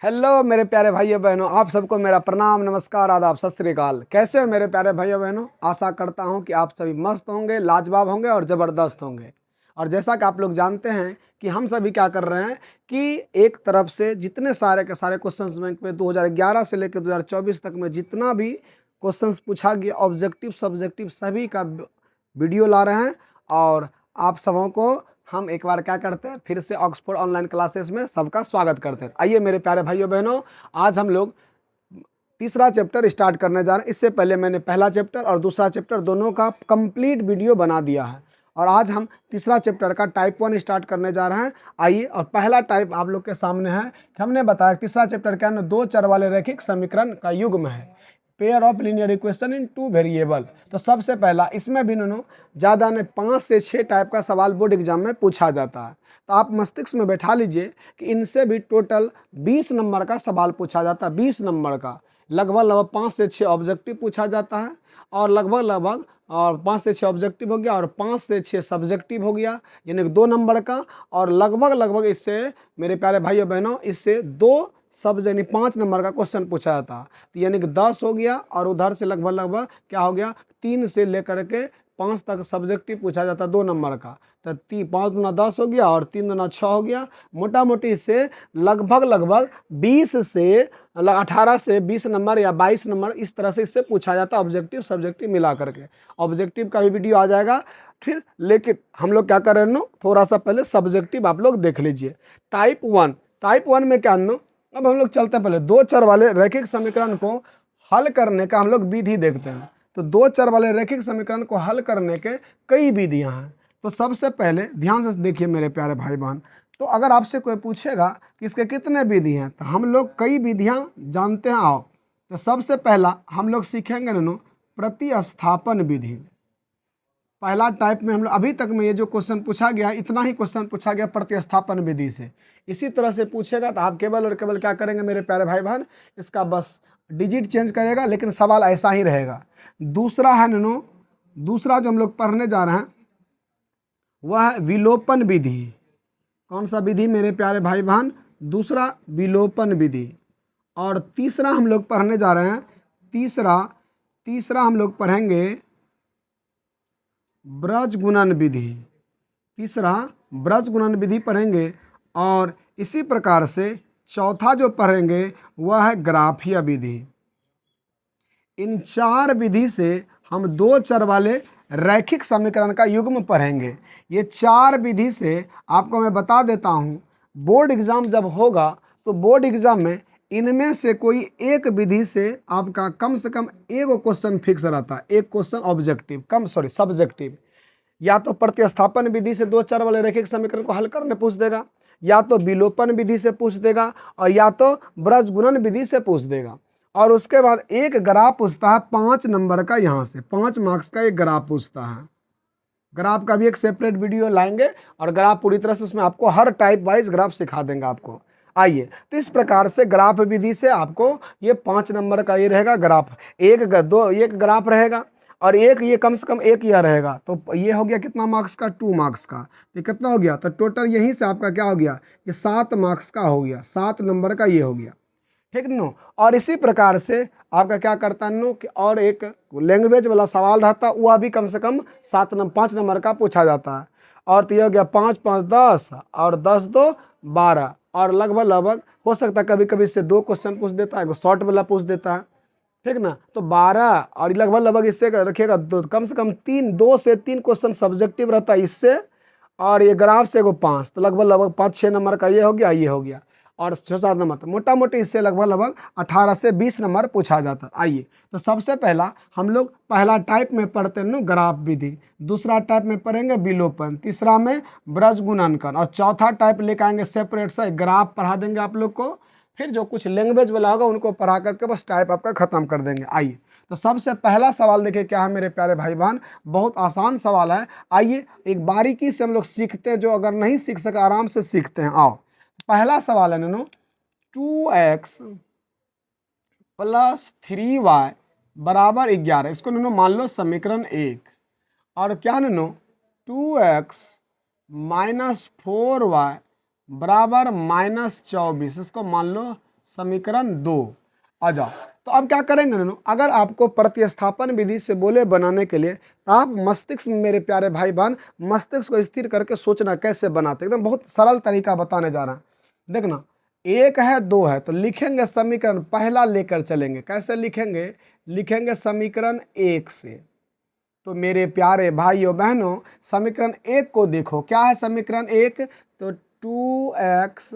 Hello मेरे प्यारे भाइयों बहनों, आप सबको मेरा प्रणाम, नमस्कार, आदाब, सत श्री अकाल। कैसे हो मेरे प्यारे भाइयों बहनों? आशा करता हूं कि आप सभी मस्त होंगे, लाजवाब होंगे और ज़बरदस्त होंगे। और जैसा कि आप लोग जानते हैं कि हम सभी क्या कर रहे हैं कि एक तरफ से जितने सारे के सारे क्वेश्चंस बैंक में 2011 से लेकर 2024 तक में जितना भी क्वेश्चंस पूछा गया, ऑब्जेक्टिव सब्जेक्टिव सभी का वीडियो ला रहे हैं। और आप सबों को हम एक बार क्या करते हैं, फिर से ऑक्सफोर्ड ऑनलाइन क्लासेस में सबका स्वागत करते हैं। आइए मेरे प्यारे भाइयों बहनों, आज हम लोग तीसरा चैप्टर स्टार्ट करने जा रहे हैं। इससे पहले मैंने पहला चैप्टर और दूसरा चैप्टर दोनों का कंप्लीट वीडियो बना दिया है। और आज हम तीसरा चैप्टर का टाइप 1 स्टार्ट करने जा रहे हैं। आइए, और पहला टाइप आप लोग के सामने है कि हमने बताया तीसरा चैप्टर क्या है, दो चर वाले रैखिक समीकरण का युग्म है, pair of linear equation in two variable. तो सबसे पहला इसमें भी ज़्यादा नहीं 5 से 6 टाइप का सवाल बोर्ड एग्जाम में पूछा जाता है। तो आप मस्तिष्क में बैठा लीजिए कि इनसे भी टोटल 20 नंबर का सवाल पूछा जाता है। 20 नंबर का लगभग 5 से 6 ऑब्जेक्टिव पूछा जाता है, और लगभग और 5 से 6 ऑब्जेक्टिव हो गया और 5 से 6 सब्जेक्टिव हो गया, यानी 2 नंबर का। और लगभग इससे मेरे प्यारे भाइयों बहनों, इससे 2 सब यानी 5 नंबर का क्वेश्चन पूछा जाता है। तो यानी कि 10 हो गया, और उधर से लगभग क्या हो गया, 3 से लेकर के 5 तक सब्जेक्टिव पूछा जाता है 2 नंबर का। तो 5 दूना 10 हो गया और 3 दूना 6 हो गया। मोटा मोटी इससे लगभग 20 से 18 से 20 नंबर या 22 नंबर इस तरह से इससे पूछा जाता है, ऑब्जेक्टिव सब्जेक्टिव मिला करके। ऑब्जेक्टिव का भी वीडियो आ जाएगा फिर, लेकिन हम लोग क्या कर रहे हैं, थोड़ा सा पहले सब्जेक्टिव आप लोग देख लीजिए। टाइप 1 में क्या अब हम लोग चलते हैं, पहले दो चर वाले रैखिक समीकरण को हल करने का हम लोग विधि देखते हैं। तो दो चर वाले रैखिक समीकरण को हल करने के कई विधियां हैं। तो सबसे पहले ध्यान से देखिए मेरे प्यारे भाई बहन, तो अगर आपसे कोई पूछेगा कि इसके कितने विधि हैं, तो हम लोग कई विधियां जानते हैं। आओ, तो सबसे पहला हम लोग सीखेंगे प्रतिस्थापन विधि। पहला टाइप में हम लोग अभी तक में ये जो क्वेश्चन पूछा गया, इतना ही क्वेश्चन पूछा गया प्रतिस्थापन विधि से। इसी तरह से पूछेगा तो आप केवल और केवल क्या करेंगे मेरे प्यारे भाई बहन, इसका बस डिजिट चेंज करेगा, लेकिन सवाल ऐसा ही रहेगा। दूसरा है दूसरा जो हम लोग पढ़ने जा रहे हैं वह है विलोपन विधि। कौन सा विधि मेरे प्यारे भाई बहन? दूसरा विलोपन विधि। और तीसरा हम लोग पढ़ने जा रहे हैं, तीसरा हम लोग पढ़ेंगे ब्रज गुणन विधि। तीसरा ब्रज गुणन विधि पढ़ेंगे। और इसी प्रकार से चौथा जो पढ़ेंगे वह है ग्राफीय विधि। इन 4 विधि से हम दो चर वाले रैखिक समीकरण का युग्म पढ़ेंगे। ये 4 विधि से आपको मैं बता देता हूँ, बोर्ड एग्जाम जब होगा तो बोर्ड एग्जाम में इनमें से कोई एक विधि से आपका कम से कम एक क्वेश्चन फिक्स रहता है, एक क्वेश्चन ऑब्जेक्टिव सब्जेक्टिव। या तो प्रतिस्थापन विधि से दो चर वाले रैखिक समीकरण को हल करने पूछ देगा, या तो विलोपन विधि से पूछ देगा, और या तो ब्रज गुणन विधि से पूछ देगा। और उसके बाद एक ग्राफ पूछता है 5 नंबर का, यहाँ से 5 मार्क्स का एक ग्राफ पूछता है। ग्राफ का भी एक सेपरेट वीडियो लाएंगे, और ग्राफ पूरी तरह से उसमें आपको हर टाइप वाइज ग्राफ सिखा देंगे आपको। आइए, तो इस प्रकार से ग्राफ विधि से आपको ये 5 नंबर का ये रहेगा ग्राफ, एक ग्राफ रहेगा, और एक ये कम से कम एक यह रहेगा। तो ये हो गया कितना मार्क्स का? 2 मार्क्स का। ये कितना हो गया? तो टोटल यहीं से आपका क्या हो गया, ये 7 मार्क्स का हो गया, 7 नंबर का ये हो गया, ठीक नो। और इसी प्रकार से आपका क्या करता है कि और एक लैंग्वेज वाला सवाल रहता है, वह भी कम से कम 5 नंबर का पूछा जाता है। और तो ये हो गया 5 5 10 और 10 2 12। और लगभग हो सकता है कभी कभी इससे 2 क्वेश्चन पूछ देता है, शॉर्ट वाला पूछ देता है, ठीक ना। तो 12 और लगभग इससे रखिएगा तो कम से कम 2 से 3 क्वेश्चन सब्जेक्टिव रहता है इससे, और ये ग्राफ से 5, तो लगभग 5-6 नंबर का ये हो गया, और 6-7 नंबर। तो मोटा मोटी इससे लगभग 18 से 20 नंबर पूछा जाता है। आइए, तो सबसे पहला हम लोग पहला टाइप में पढ़ते हैं ग्राफ विधि, दूसरा टाइप में पढ़ेंगे विलोपन, तीसरा में ब्रज गुणनकर, और चौथा टाइप लेकर आएंगे सेपरेट सा ग्राफ पढ़ा देंगे आप लोग को। फिर जो कुछ लैंग्वेज वाला होगा उनको पढ़ा करके बस टाइप आपका खत्म कर देंगे। आइए, तो सबसे पहला सवाल देखिए क्या है मेरे प्यारे भाई बहन, बहुत आसान सवाल है। आइए एक बारीकी से हम लोग सीखते हैं, जो अगर नहीं सीख सके आराम से सीखते हैं। आओ, पहला सवाल है 2x + 3y = 11। इसको मान लो समीकरण 1। और क्या 2x - 4y = -24, इसको मान लो समीकरण 2। आ जाओ। तो अब क्या करेंगे ना, अगर आपको प्रतिस्थापन विधि से बोले बनाने के लिए, तो आप मस्तिष्क में मेरे प्यारे भाई बहन, मस्तिष्क को स्थिर करके सोचना कैसे बनाते, एकदम बहुत सरल तरीका बताने जा रहा है। देखना, एक है दो है, तो लिखेंगे समीकरण पहला लेकर चलेंगे। कैसे लिखेंगे? लिखेंगे समीकरण 1 से। तो मेरे प्यारे भाइयों बहनों, समीकरण 1 को देखो, क्या है समीकरण 1? तो 2x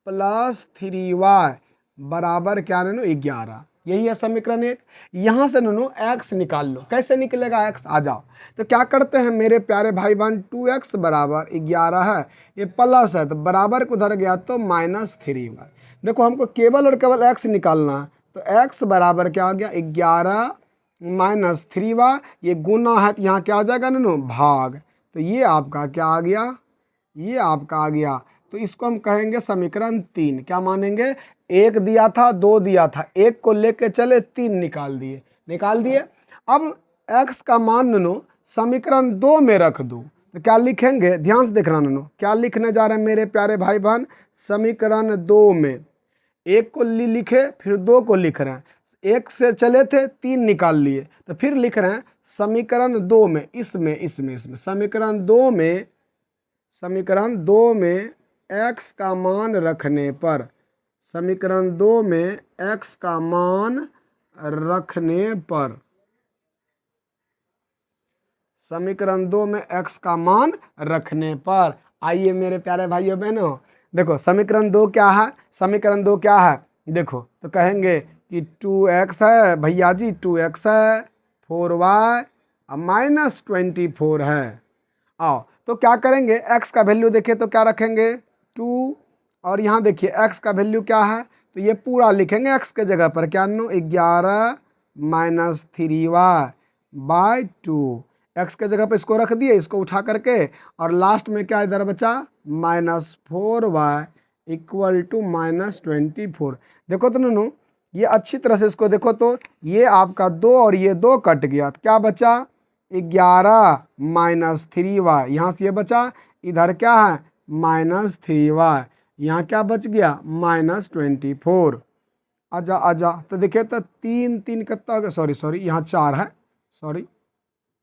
प्लस 3y बराबर क्या ननो 11, यही है समीकरण 1। यहाँ से ननो x निकाल लो। कैसे निकलेगा x? आ जाओ। तो क्या करते हैं मेरे प्यारे भाई बहन, 2x बराबर 11 है, ये प्लस है तो बराबर को उधर गया तो -3y। देखो हमको केवल और केवल x निकालना है, तो x बराबर क्या आ गया 11 -3y, ये गुना है तो यहाँ क्या आ जाएगा ननो भाग। तो ये आपका क्या आ गया? ये आपका आ गया। तो इसको हम कहेंगे समीकरण 3। क्या मानेंगे? एक दिया था, दो दिया था, एक को लेके चले 3 निकाल दिए। निकाल दिए। अब x का मान ननो समीकरण 2 में रख दो, तो क्या लिखेंगे? ध्यान से देखना ननो, क्या लिखने जा रहे हैं मेरे प्यारे भाई बहन, समीकरण 2 में एक को लिखे, फिर 2 को लिख रहे हैं। एक से चले थे 3 निकाल लिए, तो फिर लिख रहे हैं समीकरण 2 में, इसमें समीकरण 2 में x का मान रखने पर, समीकरण 2 में x का मान रखने पर, समीकरण 2 में x का मान रखने पर, आइए मेरे प्यारे भाइयों बहनों, देखो समीकरण 2 क्या है? समीकरण 2 क्या है? देखो तो कहेंगे कि 2x है भैया जी, 2x है, 4y -24 है। आओ तो क्या करेंगे, x का वैल्यू देखिए तो क्या रखेंगे 2, और यहाँ देखिए x का वैल्यू क्या है, तो ये पूरा लिखेंगे x के जगह पर, क्या नो 11 -3y/2, x के जगह पर इसको रख दिए, इसको उठा करके, और लास्ट में क्या इधर बचा -4y = -24। देखो तो नू ये अच्छी तरह से इसको देखो, तो ये आपका 2 और ये 2 कट गया, तो क्या बचा 11 -3y, यहाँ से ये बचा, इधर क्या है -3y, यहाँ क्या बच गया -24। आजा आजा, तो देखिए तो 3 3 कितना हो गया, सॉरी यहाँ 4 है, सॉरी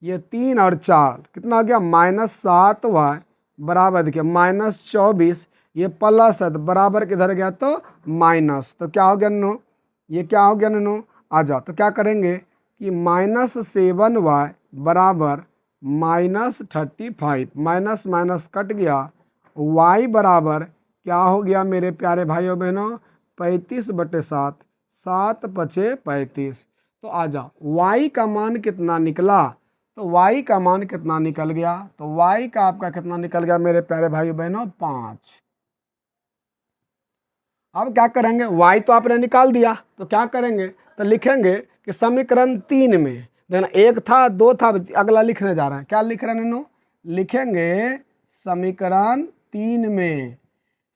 ये 3 और 4 कितना हो गया -7y बराबर, देखिए -24, ये प्लस है तो बराबर किधर गया तो माइनस, तो क्या हो गया नो, ये क्या हो गया नो, आ जाओ। तो क्या करेंगे कि -7y बराबर -35, माइनस माइनस कट गया, y बराबर क्या हो गया मेरे प्यारे भाइयों बहनों 35/7, 7 पचे 35। तो आ जाओ y का मान कितना निकला, तो y का मान कितना निकल गया, तो y का आपका कितना निकल गया मेरे प्यारे भाइयों बहनों 5। अब क्या करेंगे, y तो आपने निकाल दिया, तो क्या करेंगे, तो लिखेंगे कि समीकरण 3 में, देखना एक था दो था, अगला लिखने जा रहे हैं, क्या लिख रहे हैं नन्नू, लिखेंगे समीकरण 3 में,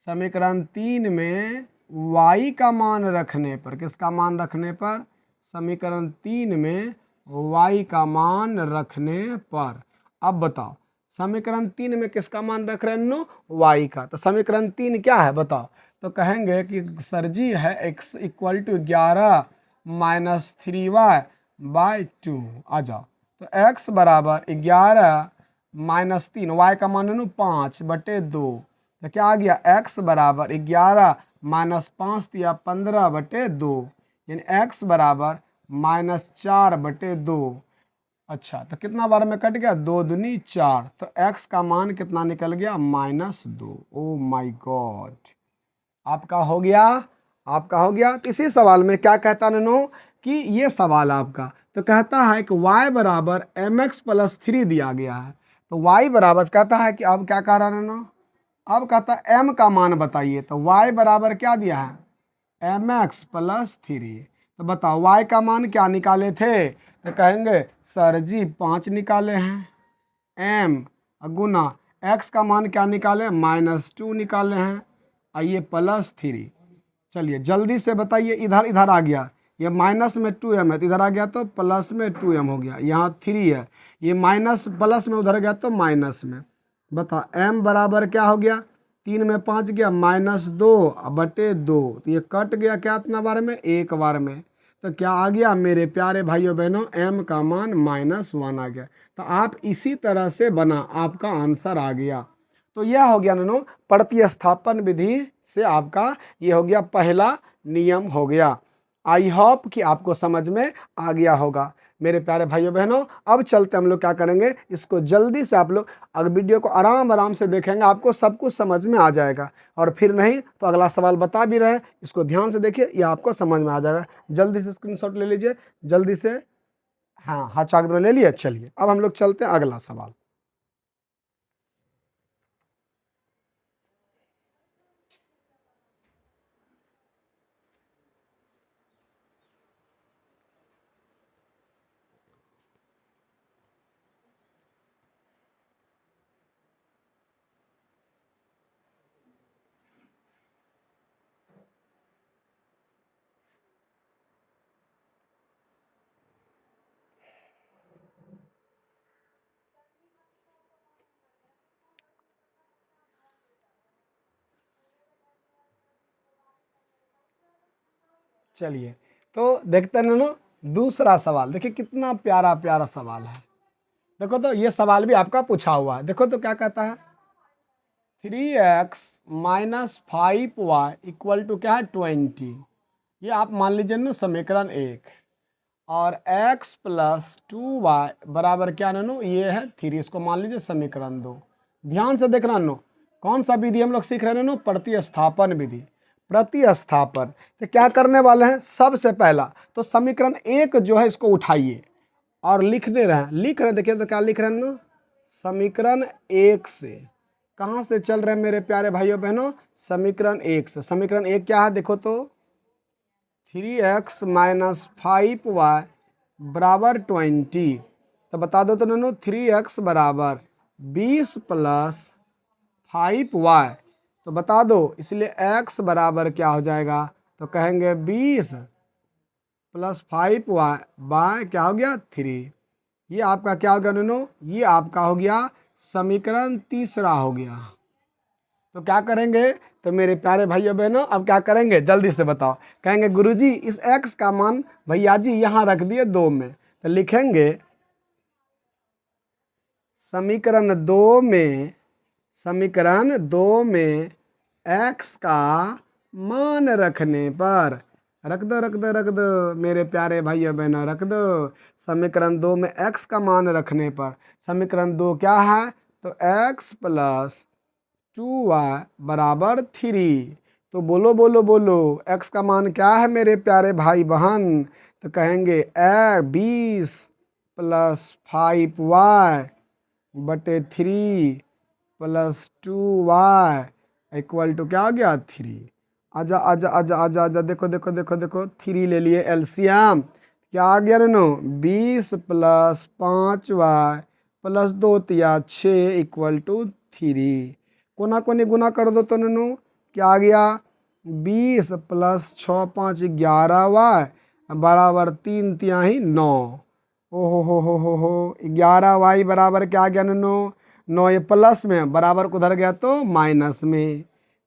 समीकरण 3 में y का मान रखने पर, किसका मान रखने पर, समीकरण 3 में y का मान रखने पर। अब बताओ समीकरण 3 में किसका मान रख रहे हैं नन्नू, y का, तो समीकरण 3 क्या है बताओ, तो कहेंगे कि सर जी है x = 11 -3y/2। आ जाओ तो x बराबर 11 -3, y का मान 5/2, तो क्या आ गया x बराबर 11 -5 या 15/2, यानी x बराबर -4/2। अच्छा तो कितना बार में कट गया, 2 दूनी 4, तो x का मान कितना निकल गया -2। ओ माय गॉड, आपका हो गया, आपका हो गया। तो इसी सवाल में क्या कहता ननो कि ये सवाल आपका तो कहता है कि y बराबर mx + 3 दिया गया है, तो y बराबर कहता है कि अब क्या कह रहा है ननो, अब कहता है m का मान बताइए, तो y बराबर क्या दिया है mx + 3। तो बताओ y का मान क्या निकाले थे, तो कहेंगे सर जी 5 निकाले हैं, m गुना x का मान क्या निकाले -2 निकाले हैं, आइए +3। चलिए जल्दी से बताइए, इधर इधर आ गया, ये माइनस में 2m है तो इधर आ गया तो प्लस में 2m हो गया, यहाँ 3 है, ये माइनस प्लस में उधर गया तो माइनस में। बताओ m बराबर क्या हो गया, 3 में 5 गया -2/2, तो ये कट गया क्या इतना बार में, एक बार में। तो क्या आ गया मेरे प्यारे भाइयों बहनों, m का मान -1 आ गया। तो आप इसी तरह से बना, आपका आंसर आ गया। तो यह हो गया ननो प्रतिस्थापन विधि से आपका ये हो गया पहला नियम हो गया। आई होप कि आपको समझ में आ गया होगा मेरे प्यारे भाइयों बहनों। अब चलते हम लोग क्या करेंगे, इसको जल्दी से आप लोग अगर वीडियो को आराम आराम से देखेंगे आपको सब कुछ समझ में आ जाएगा, और फिर नहीं तो अगला सवाल बता भी रहे, इसको ध्यान से देखिए, ये आपको समझ में आ जाएगा। जल्दी से स्क्रीनशॉट ले लीजिए, जल्दी से। हाँ हाँ, चाक ले लिए। चलिए अब हम लोग चलते हैं अगला सवाल। चलिए तो देखते हैं ना दूसरा सवाल, देखिए कितना प्यारा प्यारा सवाल है। देखो तो ये सवाल भी आपका पूछा हुआ है। देखो तो क्या कहता है, 3x - 5y = क्या है 20। ये आप मान लीजिए ना समीकरण 1, और x + 2y बराबर क्या नो, ये है 3, इसको मान लीजिए समीकरण 2। ध्यान से देखना नो, कौन सा विधि हम लोग सीख रहे हैं नो, प्रतिस्थापन विधि। प्रतिस्थापन तो क्या करने वाले हैं, सबसे पहला तो समीकरण 1 जो है इसको उठाइए और लिख रहे हैं। देखिए तो क्या लिख रहे हैं नो, समीकरण 1 से कहाँ से चल रहे हैं मेरे प्यारे भाइयों बहनों, समीकरण 1 से। समीकरण 1 क्या है देखो तो, 3x - 5y बराबर 20। तो बता दो तो ननो, 3x बराबर 20 + 5y, तो बता दो, इसलिए x बराबर क्या हो जाएगा, तो कहेंगे 20 + 5y बाय क्या हो गया 3। ये आपका क्या हो गया ननो, ये आपका हो गया समीकरण तीसरा हो गया। तो क्या करेंगे, तो मेरे प्यारे भाइयों बहनों अब क्या करेंगे जल्दी से बताओ। कहेंगे गुरुजी इस x का मान भैया जी यहाँ रख दिए 2 में, तो लिखेंगे समीकरण 2 में x का मान रखने पर, रख दो मेरे प्यारे भाइयों बहनों, रख दो। समीकरण 2 में x का मान रखने पर, समीकरण 2 क्या है, तो x + 2y बराबर 3। तो बोलो बोलो बोलो, x का मान क्या है मेरे प्यारे भाई बहन, तो कहेंगे 20 + 5y बटे 3 + 2y = क्या हो गया 3। आजा आजा आजा आजा आजा, देखो देखो देखो देखो, 3 ले लिए एलसीएम, क्या आ गया नो, 20 + 5y + 2 × 6 = 3। कोना कोनी गुना कर दो तो ननू, क्या आ गया, 20 + 6 × 5 = 11y बराबर 3 × 9। हो 11y बराबर क्या आ गया ननू, 9 ये प्लस में बराबर उधर गया तो माइनस में,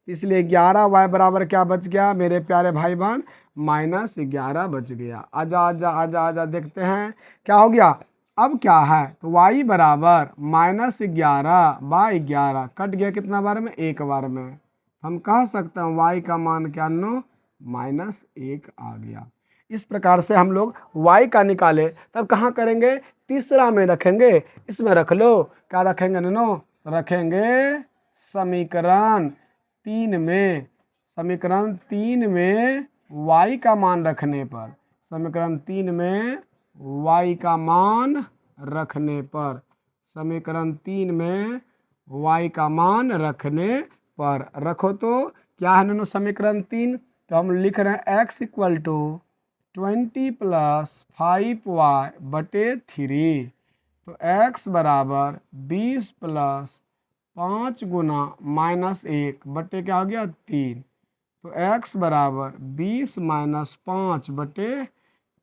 इसलिए 11y बराबर क्या बच गया मेरे प्यारे भाई बहन, -11 बच गया। आजा आजा आजा आजा, देखते हैं क्या हो गया। अब क्या है, तो y बराबर -11/11 कट गया कितना बार में, एक बार में। हम कह सकते हैं y का मान क्या नो, -1 आ गया। इस प्रकार से हम लोग y का निकाले, तब कहाँ करेंगे, तीसरा में रखेंगे। इसमें रख लो, क्या रखेंगे नो, रखेंगे समीकरण 3 में। समीकरण 3 में y का मान रखने पर, समीकरण 3 में y का मान रखने पर, समीकरण 3 में y का मान रखने पर रखो तो क्या है नो समीकरण 3, तो हम लिख रहे हैं x = 20 + 5y बटे 3। तो x बराबर 20 + 5 गुना -1 बटे क्या हो गया 3। तो x बराबर 20 - 5 बटे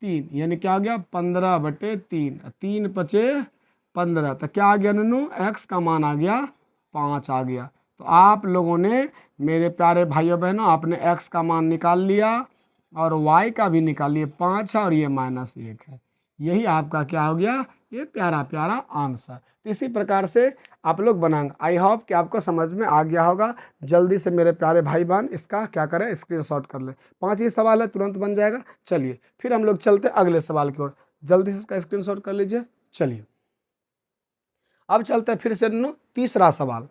3, यानी क्या आ गया 15 बटे 3, 3 × 5 = 15। तो क्या आ गया ननू, x का मान आ गया 5 आ गया। तो आप लोगों ने मेरे प्यारे भाइयों बहनों आपने x का मान निकाल लिया और y का भी निकाल लिया, 5 है और ये -1 है। यही आपका क्या हो गया, ये प्यारा प्यारा आंसर। तो इसी प्रकार से आप लोग बनाएंगे। आई होप कि आपको समझ में आ गया होगा। जल्दी से मेरे प्यारे भाई बहन इसका क्या करें, स्क्रीनशॉट कर ले। 5 ही सवाल है, तुरंत बन जाएगा। चलिए फिर हम लोग चलते अगले सवाल की ओर। जल्दी से इसका स्क्रीनशॉट कर लीजिए। चलिए अब चलते हैं फिर से तीसरा सवाल।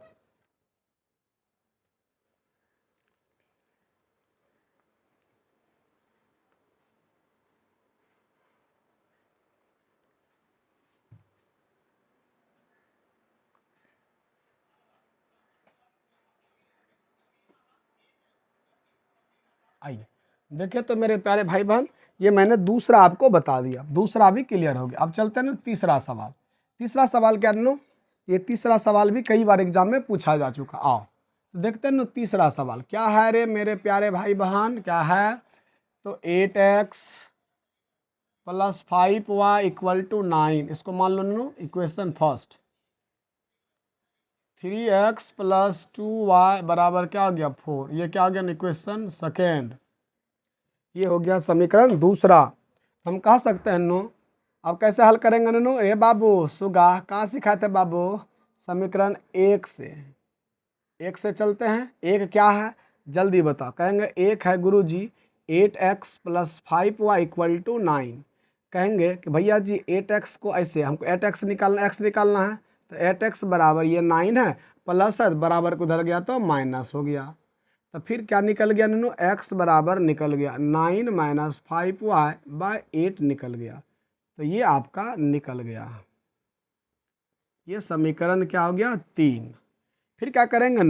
आइए देखिए तो मेरे प्यारे भाई बहन, ये मैंने दूसरा आपको बता दिया, दूसरा भी क्लियर हो गया। अब चलते हैं तीसरा सवाल। तीसरा सवाल क्या ये तीसरा सवाल भी कई बार एग्जाम में पूछा जा चुका। आओ तो देखते हैं तीसरा सवाल क्या है रे मेरे प्यारे भाई बहन, क्या है। तो 8x + 5y = 9, इसको मान लो इक्वेशन फर्स्ट। 3x + 2y बराबर क्या हो गया 4, ये क्या हो गया इक्वेशन सेकेंड। ये हो गया समीकरण दूसरा। हम कह सकते हैं अब कैसे हल करेंगे ए बाबू सुगा कहाँ सिखाए थे बाबू, समीकरण एक से चलते हैं। एक क्या है जल्दी बताओ, कहेंगे एक है गुरुजी 8x + 5y = 9। कहेंगे कि भैया जी 8x को ऐसे हमको 8x निकालना, x निकालना है, तो 8x बराबर ये 9 है, प्लस है बराबर को उधर गया तो माइनस हो गया। तो फिर क्या निकल गया x बराबर निकल गया 9 - 5y/8 निकल गया। तो ये आपका निकल गया, ये समीकरण क्या हो गया 3। फिर क्या करेंगे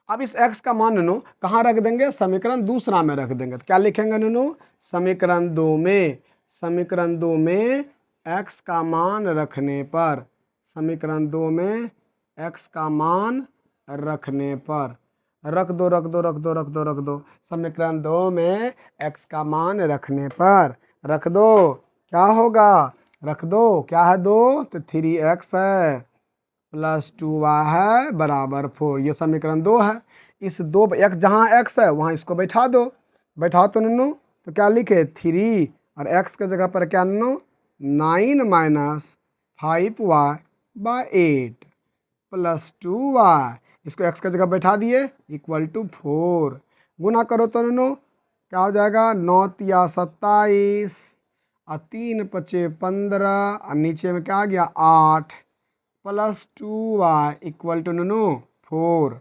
अब इस x का मान कहाँ रख देंगे, समीकरण दूसरा में रख देंगे। तो क्या लिखेंगे समीकरण 2 में, समीकरण 2 में x का मान रखने पर, समीकरण 2 में x का मान रखने पर, रख दो रख दो रख दो रख दो रख दो, समीकरण 2 में x का मान रखने पर रख दो, क्या होगा रख दो, क्या है 2, तो 3x है + 2y है बराबर 4। ये समीकरण 2 है। इस दो x जहाँ x है वहाँ इसको बैठा दो, बैठाओ तो क्या लिखे 3 और x के जगह पर क्या 9 - 5y/8 + 2y, इसको x की जगह बैठा दिए = 4। गुना करो तो क्या हो जाएगा 9 × 27 और 3 × 5 = 15 और नीचे में क्या आ गया 8 + 2y = 4।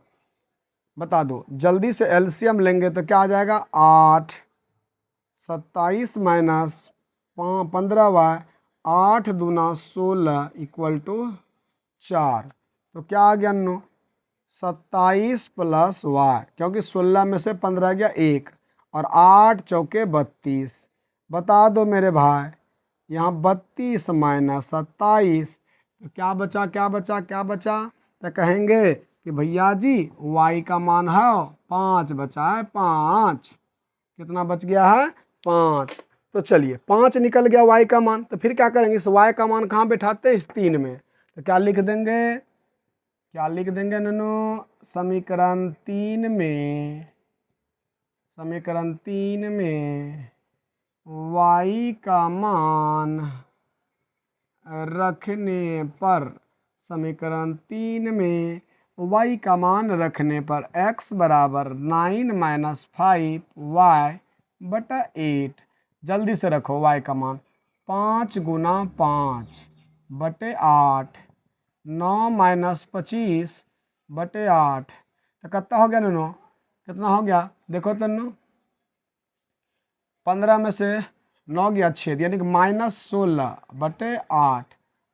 बता दो जल्दी से एलसीएम लेंगे तो क्या आ जाएगा 8 27 - 15y 8 दूना 16 = 4। तो क्या आ गया 27 + y, क्योंकि 16 में से 15 गया 1 और 8 चौके 32। बता दो मेरे भाई यहाँ 32 - 27, तो क्या बचा क्या बचा क्या बचा, तो कहेंगे कि भैया जी y का मान है 5 बचा है 5। कितना बच गया है 5। तो चलिए 5 निकल गया y का मान। तो फिर क्या करेंगे इस y का मान कहाँ बैठाते हैं, इस 3 में। तो क्या लिख देंगे, क्या लिख देंगे समीकरण 3 में, समीकरण 3 में y का मान रखने पर, समीकरण 3 में y का मान रखने पर x बराबर 9 - 5y/8। जल्दी से रखो y का मान 5 × 5/8, 9 - 25/8। तो कितना हो गया कितना हो गया देखो तो 15 में से 9 गया 6, यानी कि -16/8,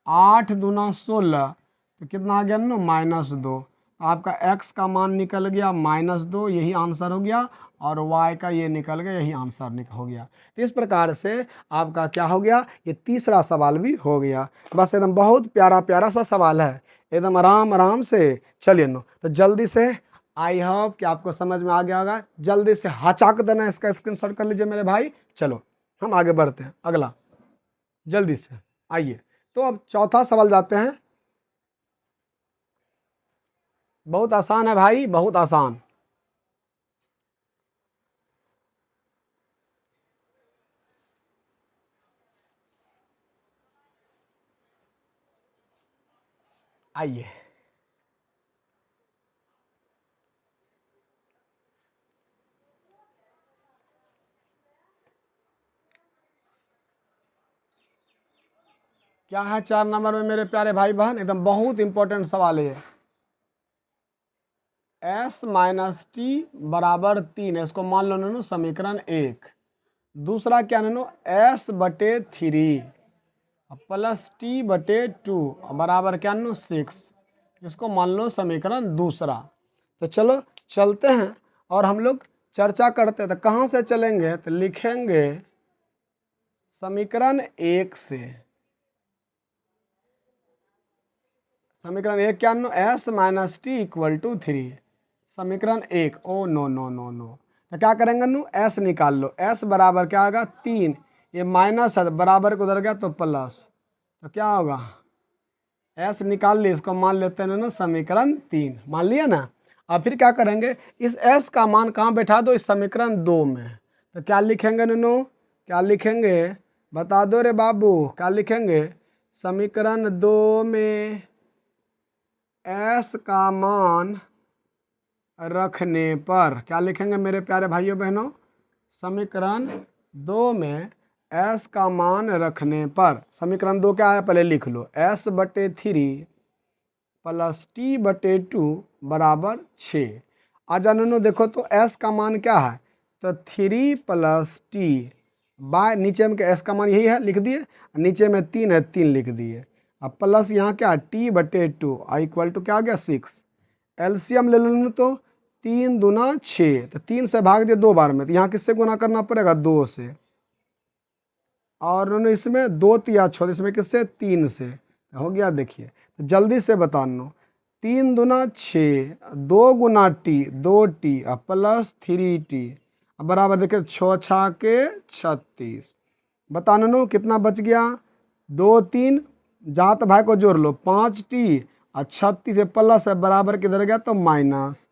8 दूना 16, तो कितना आ गया -2। आपका x का मान निकल गया -2, यही आंसर हो गया, और y का ये निकल गया, यही आंसर हो गया। तो इस प्रकार से आपका क्या हो गया, ये तीसरा सवाल भी हो गया। बस एकदम बहुत प्यारा प्यारा सा सवाल है, एकदम आराम आराम से। चलिए तो जल्दी से, आई होप कि आपको समझ में आ गया होगा। जल्दी से हचाक देना, इसका स्क्रीनशॉट कर लीजिए मेरे भाई। चलो हम आगे बढ़ते हैं अगला, जल्दी से आइए। तो अब चौथा सवाल जाते हैं। बहुत आसान है भाई, बहुत आसान। आइए, क्या है 4 नंबर में मेरे प्यारे भाई बहन? एकदम बहुत इंपॉर्टेंट सवाल है। एस माइनस टी बराबर 3, इसको मान लो नैनो समीकरण 1। दूसरा क्या नैनो, S/3 प्लस T/2 बराबर क्या नैनो 6, इसको मान लो समीकरण दूसरा। तो चलो चलते हैं और हम लोग चर्चा करते हैं। तो कहाँ से चलेंगे? तो लिखेंगे समीकरण 1 से। समीकरण 1 क्या नो, S-T = 3। समीकरण 1, oh no no no no, तो क्या करेंगे नो, S निकाल लो। S बराबर क्या होगा 3, ये माइनस है बराबर को उधर गया तो प्लस, तो क्या होगा, S निकाल लिए, इसको मान लेते हैं ना समीकरण 3, मान लिया ना। अब फिर क्या करेंगे, इस S का मान कहाँ बैठा दो, इस समीकरण 2 में। तो क्या लिखेंगे ननो, क्या लिखेंगे, बता दो रे बाबू, क्या लिखेंगे? समीकरण 2 में S का मान रखने पर क्या लिखेंगे मेरे प्यारे भाइयों बहनों? समीकरण 2 में S का मान रखने पर, समीकरण 2 क्या है पहले लिख लो, S/3 प्लस T/2 बराबर 6। आ जानो देखो तो S का मान क्या है, तो 3 प्लस टी बाय, नीचे में S का मान यही है लिख दिए, नीचे में 3 है 3 लिख दिए। अब प्लस यहाँ क्या है T/2 इक्वल टू क्या हो गया 6। एलसीएम ले लो तो 3 दूना 6, तो 3 से भाग दिए 2 बार में, तो यहाँ किससे गुना करना पड़ेगा 2 से, और उन्होंने इसमें 2 तिया 6, इसमें किससे 3 से, हो गया। देखिए तो जल्दी से बता लो, 3 दूना 6, 2 गुना टी 2T प्लस 3T बराबर, देखिए 6 6 के 36। बता नो कितना बच गया, 2 3 जात भाई को जोड़ लो 5T और 36 से प्लस है बराबर किधर गया तो माइनस।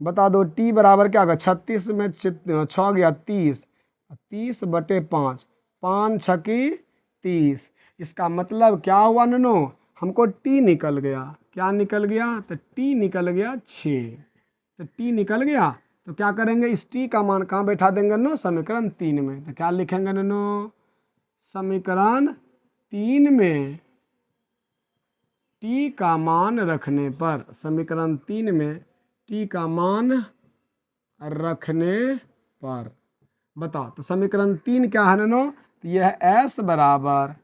बता दो T बराबर क्या होगा, 36 में 6 गया 30, 30/5, 5 छकी 30। इसका मतलब क्या हुआ ननो, हमको T निकल गया, क्या निकल गया, तो T निकल गया 6। तो T निकल गया, तो क्या करेंगे, इस T का मान कहाँ बैठा देंगे नो, समीकरण 3 में। तो क्या लिखेंगे ननो, समीकरण 3 में T का मान रखने पर, समीकरण 3 में T का मान रखने पर, बताओ। तो समीकरण 3 क्या है नो, तो यह है S बराबर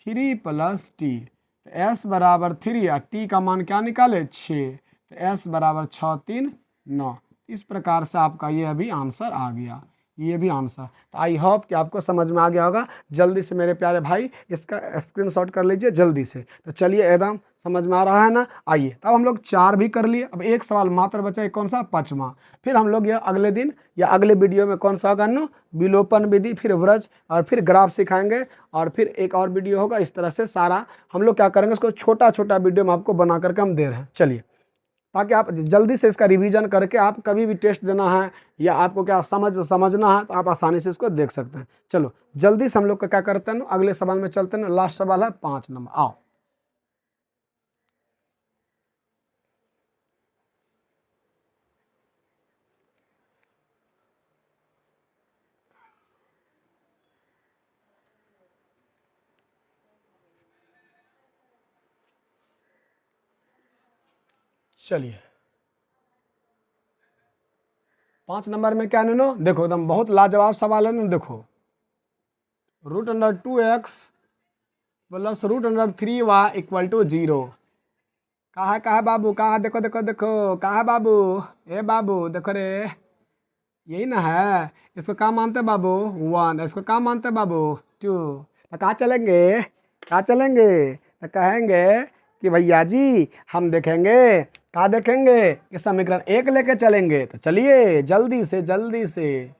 3 प्लस टी, तो S बराबर 3 और T का मान क्या निकाले 6, तो S बराबर 6 3 9। इस प्रकार से आपका ये अभी आंसर आ गया, ये भी आंसर। तो आई होप कि आपको समझ में आ गया होगा। जल्दी से मेरे प्यारे भाई इसका स्क्रीनशॉट कर लीजिए जल्दी से। तो चलिए एकदम समझ में आ रहा है ना। आइए तब हम लोग 4 भी कर लिए, अब एक सवाल मात्र बचा है, कौन सा, 5वां। फिर हम लोग ये अगले दिन या अगले वीडियो में कौन सा होगा नो, विलोपन विधि, फिर व्रज और फिर ग्राफ सिखाएंगे, और फिर एक और वीडियो होगा। इस तरह से सारा हम लोग क्या करेंगे, उसको छोटा छोटा वीडियो में आपको बना करके हम दे रहे हैं। चलिए, ताकि आप जल्दी से इसका रिवीजन करके आप कभी भी टेस्ट देना है या आपको क्या समझना है तो आप आसानी से इसको देख सकते हैं। चलो जल्दी से हम लोग का क्या करते हैं, अगले सवाल में चलते हैं। लास्ट सवाल है 5 नंबर, आओ। चलिए 5 नंबर में क्या नो, देखो एकदम बहुत लाजवाब सवाल है ना। देखो, √2x plus √3y equal to 0। कहा है बाबू, कहा, देखो देखो देखो, कहा है बाबू, ए बाबू देखो रे, यही ना है। इसको क्या मानते हैं बाबू, 1। इसको क्या मानते हैं बाबू, 2। तो कहाँ चलेंगे, कहाँ चलेंगे, तो कहेंगे कि भैया जी हम देखेंगे, कहाँ देखेंगे, कि समीकरण 1 लेके चलेंगे। तो चलिए जल्दी से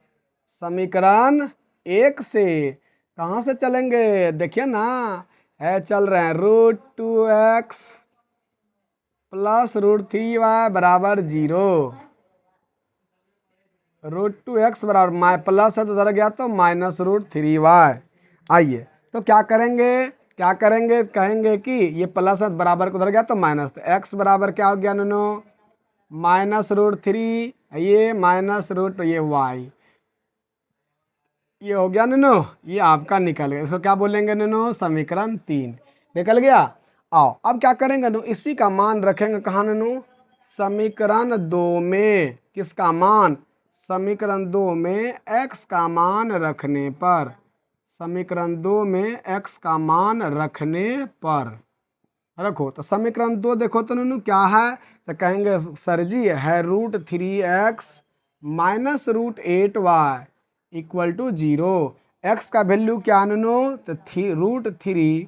समीकरण 1 से कहाँ से चलेंगे, देखिए ना, है चल रहे हैं √2x प्लस रूट 3y बराबर 0। √2x बराबर प्लस है तो उधर गया तो माइनस √3y। आइए तो क्या करेंगे कहेंगे कि ये प्लस है बराबर को उधर गया तो माइनस, तो x बराबर क्या हो गया नूनो -√3, ये माइनस रूट ये y, ये हो गया नूनो, ये आपका निकल गया। इसको क्या बोलेंगे नूनो समीकरण 3 निकल गया। आओ अब क्या करेंगे नू, इसी का मान रखेंगे कहाँ नूनो समीकरण 2 में। किसका मान? समीकरण 2 में x का मान रखने पर, समीकरण 2 में x का मान रखने पर रखो। तो समीकरण 2 देखो तो नूनू क्या है, तो कहेंगे सर जी है √3x minus √8y equal to 0। x का वैल्यू क्या नूनू, तो √3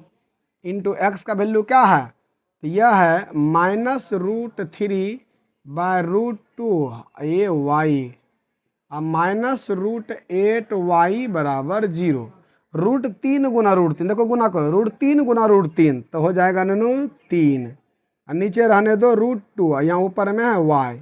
इंटू एक्स का वैल्यू क्या है, तो यह है -√3 बाय √2 ये y, अब -√8y बराबर 0। √3 गुना √3 देखो गुना करो, √3 गुना √3 तो हो जाएगा नूनू 3, और नीचे रहने दो √2, यहाँ ऊपर में है y,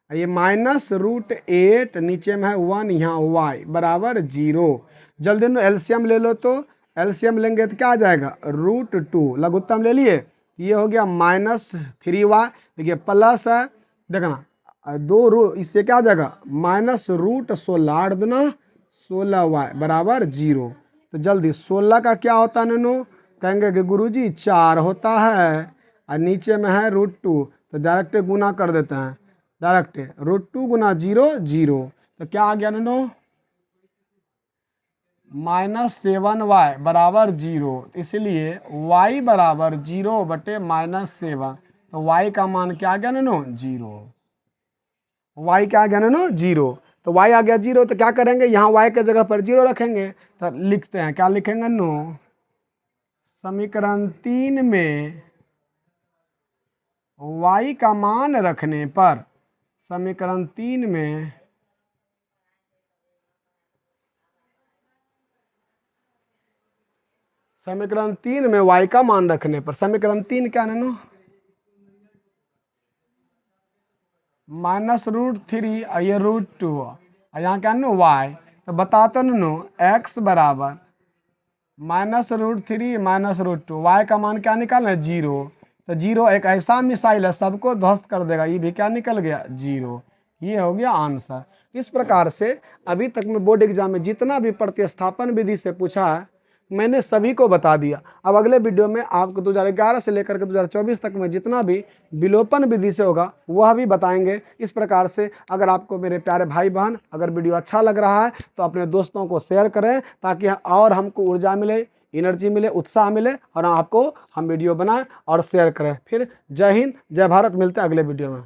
ये -√8 नीचे में है 1, यहाँ y बराबर 0। जल्दी नू एलसीएम ले लो, तो एलसीएम लेंगे तो क्या आ जाएगा √2, लघुत्तम ले लिए, ये हो गया -3y, देखिए प्लस है देखना दो रू, इससे क्या आ जाएगा -√16, 8 दूना 16y बराबर 0। तो जल्दी 16 का क्या होता है नूनू, कहेंगे कि गुरुजी 4 होता है, और नीचे में है √2, तो डायरेक्ट गुना कर देते हैं, डायरेक्ट √2 गुना 0 0, तो क्या आ गया नूनू -7y बराबर 0, इसलिए y बराबर 0 बटे -7, तो y का मान क्या आ गया नूनू 0, y क्या आ गया नूनू 0, तो y आ गया 0, तो क्या करेंगे यहाँ y के जगह पर 0 रखेंगे, तो लिखते हैं क्या लिखेंगे नो समीकरण 3 में y का मान रखने पर, समीकरण 3 में समीकरण 3 में y का मान रखने पर, समीकरण 3 क्या नूनू -√3 और ये √2 और यहाँ क्या नो y, तो बताते नो x बराबर -√3 माइनस √2, y का मान क्या निकालना है 0, तो 0 एक ऐसा मिसाइल है सबको ध्वस्त कर देगा, ये भी क्या निकल गया 0, ये हो गया आंसर। इस प्रकार से अभी तक में बोर्ड एग्जाम में जितना भी प्रतिस्थापन विधि से पूछा है मैंने सभी को बता दिया। अब अगले वीडियो में आपको 2011 से लेकर के 2024 तक में जितना भी विलोपन विधि से होगा वह भी बताएंगे। इस प्रकार से अगर आपको मेरे प्यारे भाई बहन अगर वीडियो अच्छा लग रहा है तो अपने दोस्तों को शेयर करें, ताकि और हमको ऊर्जा मिले, एनर्जी मिले, उत्साह मिले, और आपको हम वीडियो बनाएं और शेयर करें। फिर जय हिंद जय भारत, मिलते हैं अगले वीडियो में।